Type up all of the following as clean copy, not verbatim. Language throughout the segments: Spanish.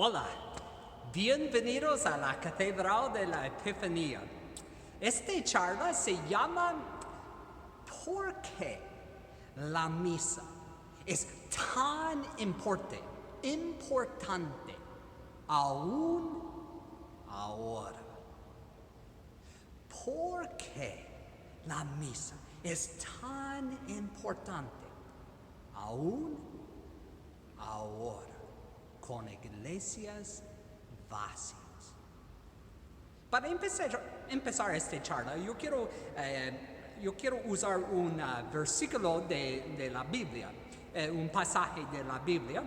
Hola, bienvenidos a la Catedral de la Epifanía. Esta charla se llama Porque la Misa es tan importante, aún ahora. Porque la Misa es tan importante, aún ahora, con iglesias vacías. Para empezar esta charla, yo quiero usar un versículo de la Biblia, un pasaje de la Biblia.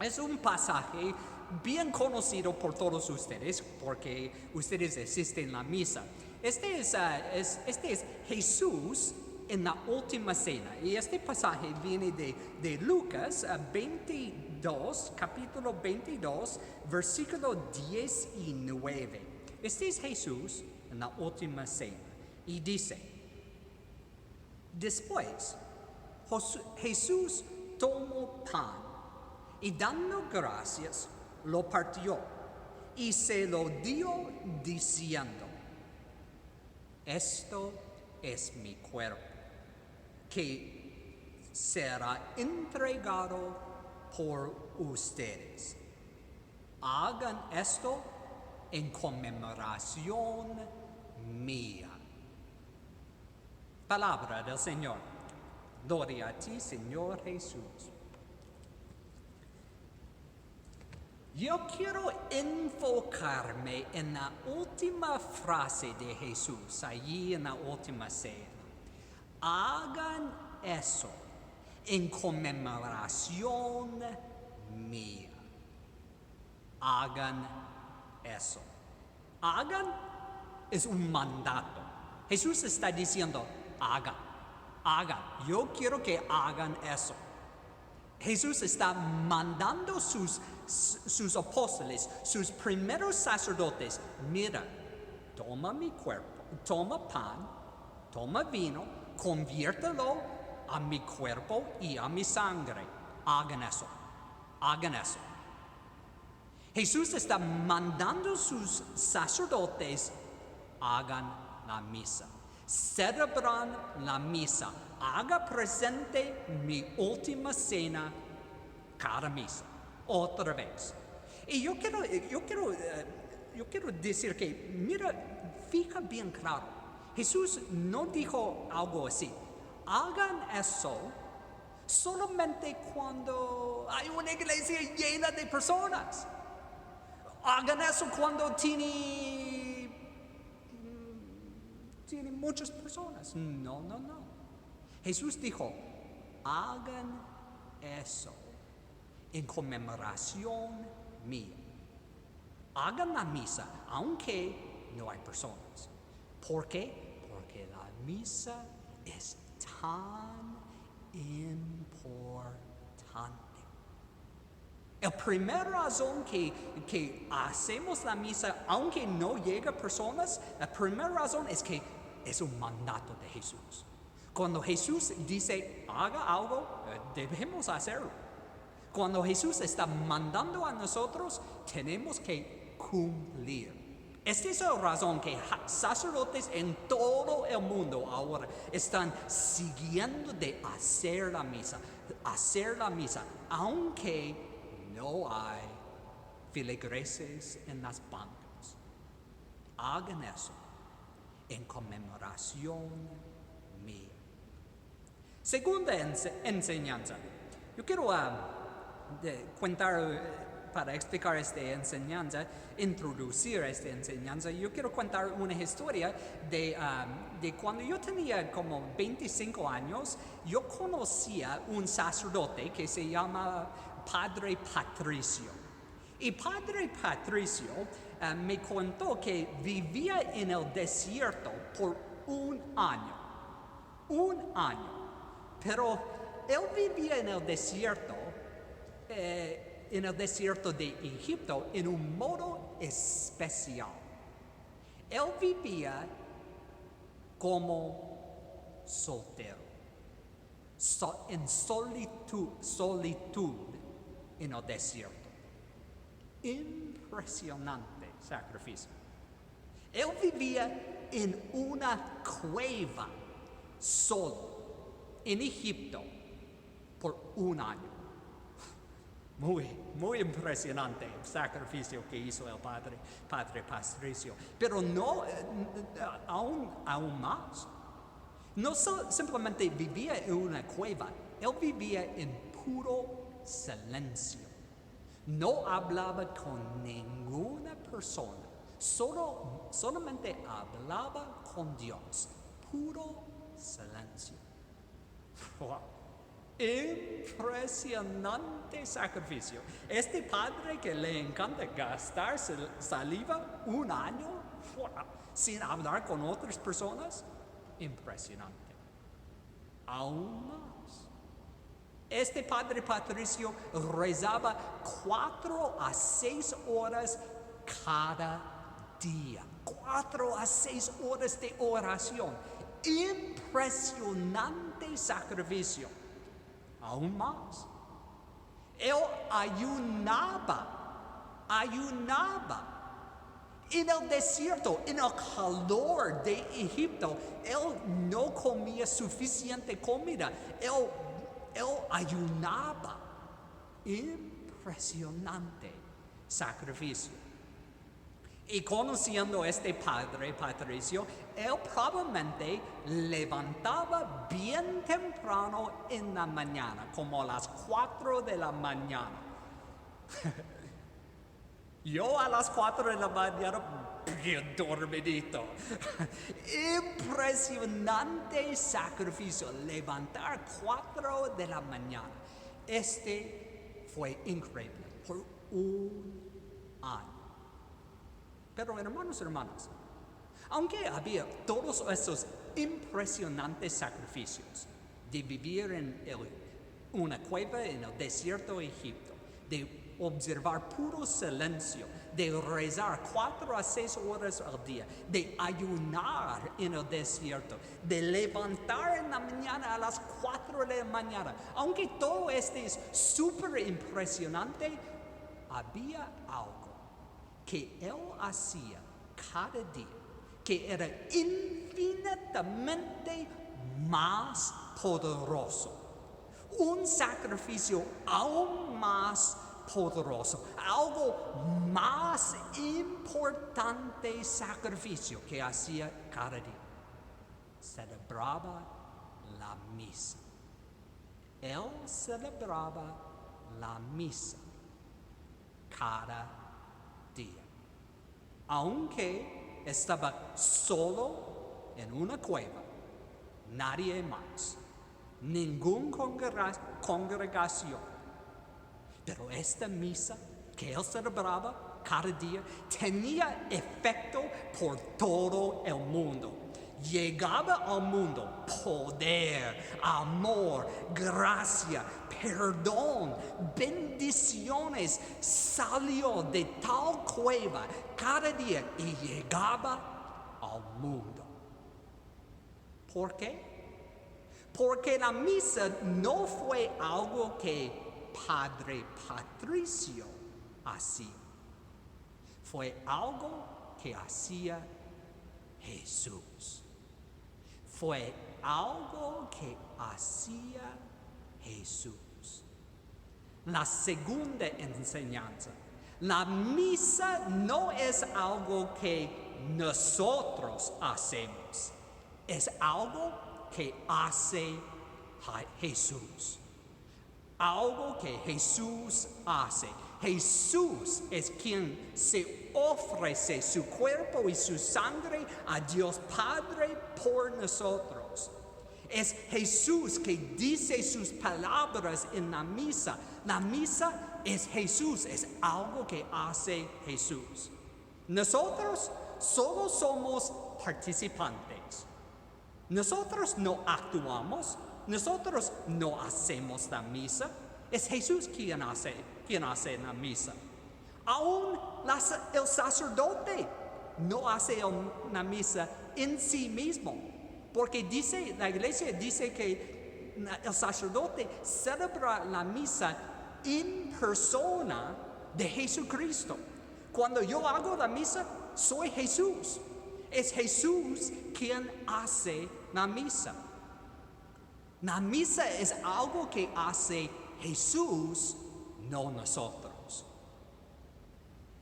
Es un pasaje bien conocido por todos ustedes, porque ustedes asisten en la misa. Este es Jesús en la última cena. Y este pasaje viene de Lucas 22, capítulo 22, versículo 19. Este es Jesús en la última cena. Y dice, después Jesús tomó pan y dando gracias lo partió y se lo dio diciendo, esto es mi cuerpo, que será entregado por ustedes. Hagan esto en conmemoración mía. Palabra del Señor. Gloria a ti, Señor Jesús. Yo quiero enfocarme en la última frase de Jesús, allí en la última cena. Hagan eso en conmemoración mía. Hagan eso. Hagan es un mandato. Jesús está diciendo, hagan. Yo quiero que hagan eso. Jesús está mandando sus apóstoles, sus primeros sacerdotes, mira, toma mi cuerpo, toma pan, toma vino, conviértelo a mi cuerpo y a mi sangre. Hagan eso. Jesús está mandando sus sacerdotes, hagan la misa. Celebran la misa. Haga presente mi última cena cada misa. Otra vez. Y yo quiero decir que, mira, fija bien claro. Jesús no dijo algo así. Hagan eso solamente cuando hay una iglesia llena de personas. Hagan eso cuando tiene muchas personas. No. Jesús dijo, hagan eso en conmemoración mía. Hagan la misa aunque no hay personas. ¿Por qué? Porque la misa es tan importante. La primera razón que hacemos la misa, aunque no llega personas, la primera razón es que es un mandato de Jesús. Cuando Jesús dice, haga algo, debemos hacerlo. Cuando Jesús está mandando a nosotros, tenemos que cumplir. Esta es la razón que sacerdotes en todo el mundo ahora están siguiendo de hacer la misa, aunque no hay feligreses en las bancas. Hagan eso en conmemoración mía. Segunda enseñanza. Yo quiero para explicar esta enseñanza, introducir esta enseñanza, yo quiero contar una historia de cuando yo tenía como 25 años, yo conocía un sacerdote que se llama Padre Patricio. Y Padre Patricio me contó que vivía en el desierto por un año. Pero él vivía en el desierto de Egipto en un modo especial. Él vivía como soltero, en solitud en el desierto. impresionante sacrificio. Él vivía en una cueva solo en Egipto por un año. Muy impresionante el sacrificio que hizo el padre Patricio. Pero no, aún más. No simplemente vivía en una cueva, él vivía en puro silencio. No hablaba con ninguna persona, solamente hablaba con Dios. Puro silencio. Wow. Impresionante sacrificio. Este padre que le encanta gastar saliva un año sin hablar con otras personas, impresionante. Aún más. Este padre Patricio rezaba 4 a 6 horas cada día. 4 a 6 horas de oración. Impresionante sacrificio. Aún más. Él ayunaba en el desierto, en el calor de Egipto. Él no comía suficiente comida. Él ayunaba. Impresionante sacrificio. Y conociendo a este padre Patricio, él probablemente levantaba bien temprano en la mañana, como a las 4 de la mañana. Yo a las 4 de la mañana, bien dormidito. Impresionante sacrificio, levantar 4 de la mañana. Este fue increíble por un año. Pero hermanos y hermanas, aunque había todos esos impresionantes sacrificios de vivir en una cueva en el desierto de Egipto, de observar puro silencio, de rezar 4 a 6 horas al día, de ayunar en el desierto, de levantar en la mañana a las 4 de la mañana, aunque todo esto es súper impresionante, había algo que él hacía cada día, que era infinitamente más poderoso. Un sacrificio aún más poderoso, algo más importante sacrificio que hacía cada día. Celebraba la misa. Él celebraba la misa cada día. Aunque estaba solo en una cueva, nadie más, ninguna congregación. Pero esta misa que él celebraba cada día tenía efecto por todo el mundo. Llegaba al mundo poder, amor, gracia, perdón, bendiciones. Salió de tal cueva cada día y llegaba al mundo. ¿Por qué? Porque la misa no fue algo que Padre Patricio hacía. Fue algo que hacía Jesús. Fue algo que hacía Jesús. La segunda enseñanza. La misa no es algo que nosotros hacemos. Es algo que hace Jesús. Algo que Jesús hace. Jesús es quien se ofrece su cuerpo y su sangre a Dios Padre por nosotros. Es Jesús que dice sus palabras en la misa. La misa es Jesús, es algo que hace Jesús. Nosotros solo somos participantes. Nosotros no actuamos, nosotros no hacemos la misa. Es Jesús quien hace la misa. Aún el sacerdote no hace una misa en sí mismo. Porque la iglesia dice que el sacerdote celebra la misa en persona de Jesucristo. Cuando yo hago la misa, soy Jesús. Es Jesús quien hace la misa. La misa es algo que hace Jesús, no nosotros.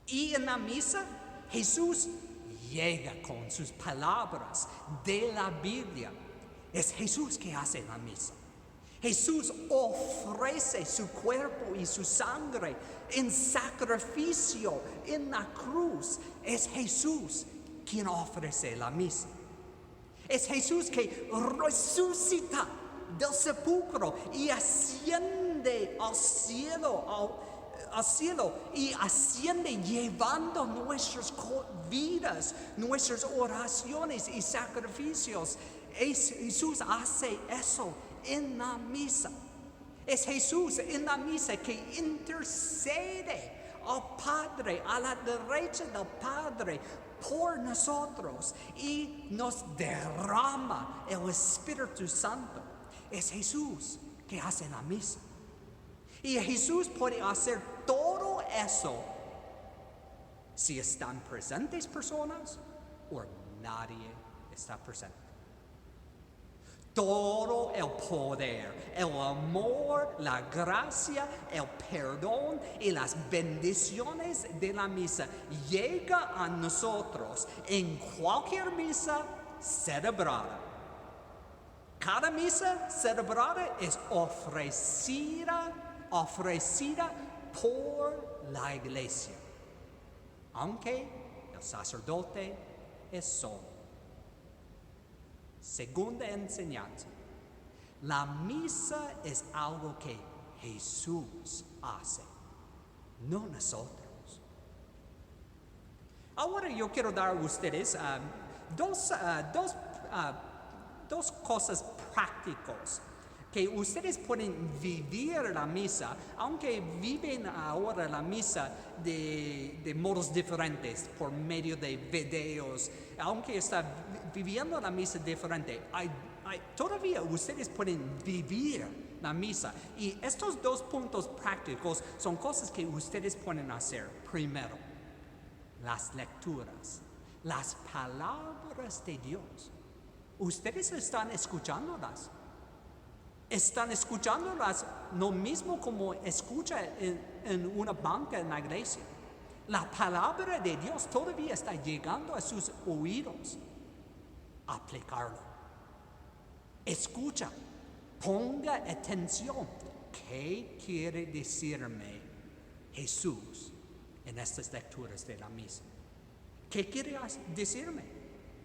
Y en la misa, Jesús llega con sus palabras de la Biblia. Es Jesús que hace la misa. Jesús ofrece su cuerpo y su sangre en sacrificio en la cruz. Es Jesús quien ofrece la misa. Es Jesús que resucita del sepulcro y asciende al cielo y asciende llevando nuestras vidas, nuestras oraciones y sacrificios. Jesús hace eso en la misa. Es Jesús en la misa que intercede al Padre, a la derecha del Padre, por nosotros y nos derrama el Espíritu Santo. Es Jesús que hace la misa. Y Jesús puede hacer todo eso si están presentes personas o nadie está presente. Todo el poder, el amor, la gracia, el perdón y las bendiciones de la misa llega a nosotros en cualquier misa celebrada. Cada misa celebrada es ofrecida por la iglesia, aunque el sacerdote es solo. Segunda enseñanza, la misa es algo que Jesús hace, no nosotros. Ahora yo quiero dar a ustedes dos cosas prácticas que ustedes pueden vivir la misa, aunque viven ahora la misa de modos diferentes, por medio de videos, aunque están viviendo la misa diferente, todavía ustedes pueden vivir la misa. Y estos dos puntos prácticos son cosas que ustedes pueden hacer. Primero, las lecturas, las palabras de Dios. Ustedes están escuchándolas. Están escuchándolas lo mismo como escucha en una banca en la iglesia. La palabra de Dios todavía está llegando a sus oídos. Aplicarlo. Escucha. Ponga atención. ¿Qué quiere decirme Jesús en estas lecturas de la misa? ¿Qué quiere decirme?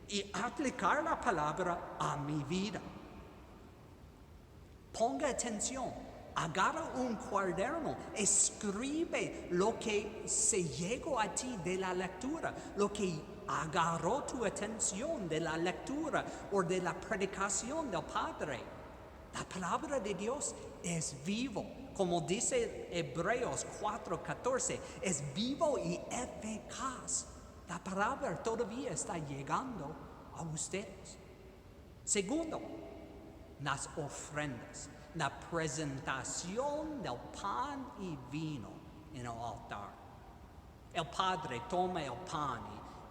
Y aplicar la palabra a mi vida. Ponga atención, agarra un cuaderno, escribe lo que se llegó a ti de la lectura, lo que agarró tu atención de la lectura o de la predicación del Padre. La palabra de Dios es vivo, como dice Hebreos 4:14, es vivo y eficaz. La palabra todavía está llegando a ustedes. Segundo, las ofrendas, la presentación del pan y vino en el altar. El Padre toma el pan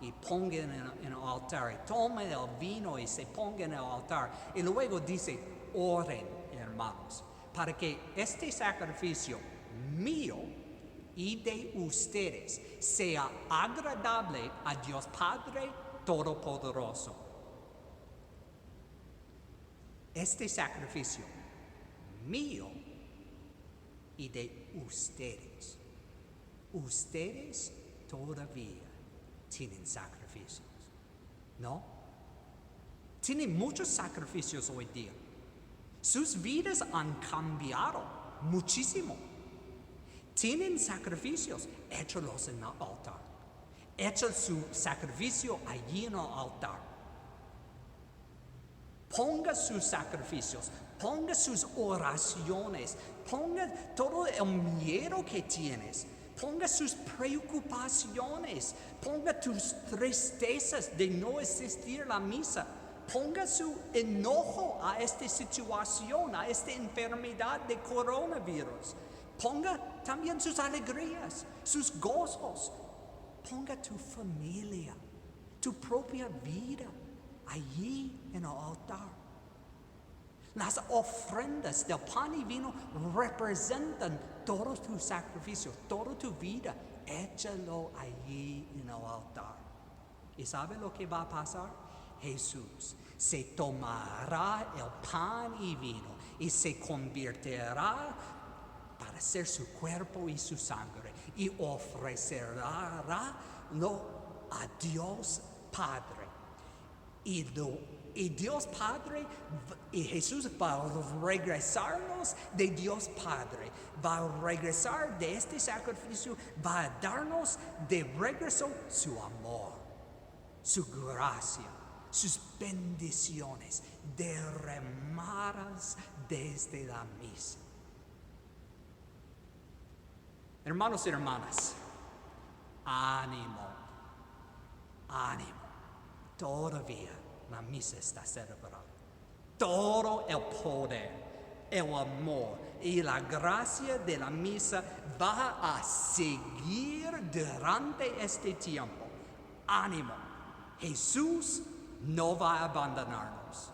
y ponga en el altar, y toma el vino y se ponga en el altar. Y luego dice, oren, hermanos, para que este sacrificio mío y de ustedes sea agradable a Dios Padre Todopoderoso. Este sacrificio mío y de ustedes. Ustedes todavía tienen sacrificios, ¿no? Tienen muchos sacrificios hoy día. Sus vidas han cambiado muchísimo. Tienen sacrificios, échalos en el altar. Echa su sacrificio allí en el altar. Ponga sus sacrificios, ponga sus oraciones, ponga todo el miedo que tienes, ponga sus preocupaciones, ponga tus tristezas de no asistir a la misa, ponga su enojo a esta situación, a esta enfermedad de coronavirus. Ponga también sus alegrías, sus gozos. Ponga tu familia, tu propia vida allí en el altar. Las ofrendas del pan y vino representan todo tu sacrificio, toda tu vida. Échalo allí en el altar. ¿Y sabe lo que va a pasar? Jesús se tomará el pan y vino y se convertirá para ser su cuerpo y su sangre y ofrecerá a Dios Padre. Y Dios Padre, y Jesús va a regresarnos de Dios Padre, va a regresar de este sacrificio, va a darnos de regreso su amor, su gracia, sus bendiciones derramadas desde la misa. Hermanos y hermanas, ánimo, ánimo, todavía la misa está celebrada. Todo el poder, el amor y la gracia de la misa va a seguir durante este tiempo. Ánimo, Jesús no va a abandonarnos.